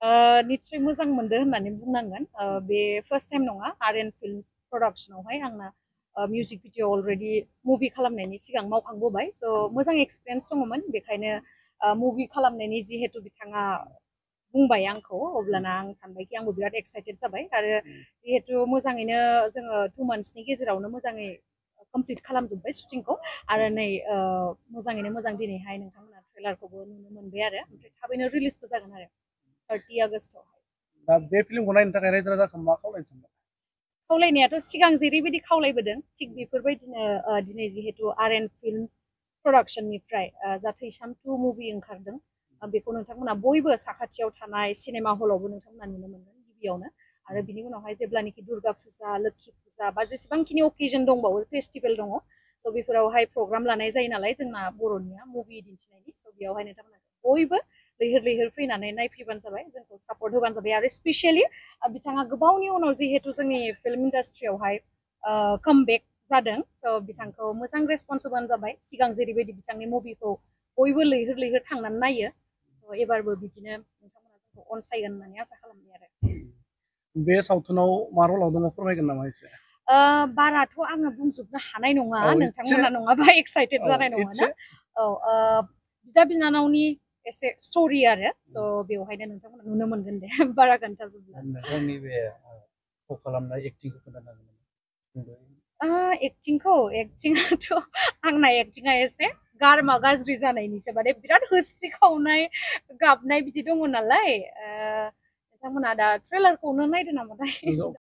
निस्सय मोजां मोनदो होननानै बुंनांगोन बे फार्स्ट टाइम नङा आर्यन फिल्मस प्रडाक्शनावहाय आंना मिउजिक भिडिअ अलरेडि मुभि खालामनायनि सिगां मावखांबोबाय स' मोजां एक्सपिरियेन्स दङमोन बेखायनो मुभि खालामनायनि जिहेतु बिथाङा बुंबाय आंखौ अब्लाना आं सानबायखि आंबो बिराद एक्साइटेड जाबाय आरो जिहेतु मोजाङैनो जोङो 2 मान्थ्सनि गेजेरावनो मोजाङै कमप्लिट खालामजोब्बाय शुटिंखौ आरो नै मोजाङैनो मोजां दिनैहाय नोंथांमोना ट्रेलारखौबो नुनो मोनबाय आरो ओमफ्राय थाबैनो रिलिजबो जागोन आरो 30 आगस्टआवहाय दा बे फिल्मखौ नायनो थाखाय रायजो राजाखौ मा खावलायनो सानदों? खावलायनायाथ' सिगां जेरैबायदि खावलायबोदों थिग बेफोरबायदिनो दिनै जिहेतु आर्यन फिल्म प्रडाक्शननिफ्राय जा थैसाम 2 मुभि ओंखारदों बेखौ नोंथांमोना बयबो साखाथियाव थानाय सिनेमा हलावबो नोंथांमोना नुनो मोनगोन गिबियावनो आरो बिनि उनावहाय जेब्लानोखि दुर्गा फुजा लोखि फुजा बा जेसेबांखिनि अकेजन दंबावो फेस्टिभेल दङ स' बेफोरावहाय प्रग्राम लानाय जायो नालाय जोंना बर'निया मुभि दिन्थिनायनि स' बेयावहाय नोंथांमोना बयबो लैहोर लैहोर फैनानै नायफैबानो जाबाय जोंखौ सापर्ट होबानो जाबाय आरो स्पेसियेलि बिथाङा गोबावनि उनाव जिहेतु जोंनि फिल्म इन्डास्ट्रियावहाय कामबेक जादों स' बिथांखौ मोजां रेसपन्स होबानो जाबाय सिगां जेरैबायदि बिथांनि मुभिखौ बयबो लैहोर लैहोर थांनानै नायो स' एबारबो बिदिनो नोंथांमोना जोंखौ अनसायगोन होननानै आसा खालामबाय आरो बे सावथुनाव मा रलाव दङ फोरमायगोन नामा एसे? बाराथ' आङो बुंजोबनो हानाय नङा औ एसे नोंथांमोना नङाबा एक्साइटेड औ जानाय नङाना एसे औ बिदा बिनानावनि एसे स्ट'रि आरो स' बेवहायनो नोंथांमोना नुनो मोनगोन दे बारा खोन्थाजोबला नोंथांनि बे फाव खालामनाय एक्टिंखौ खोन्थानो हागोन एक्टिंआथ' आंना एक्टिंआ एसे गारमा गाज्रि जानायनिसो माने बिराद होस्रिखावनाय गाबनाय बिदि दङ नालाय नोंथांमोना दा ट्रेलारखौनो नायदो नामाथाय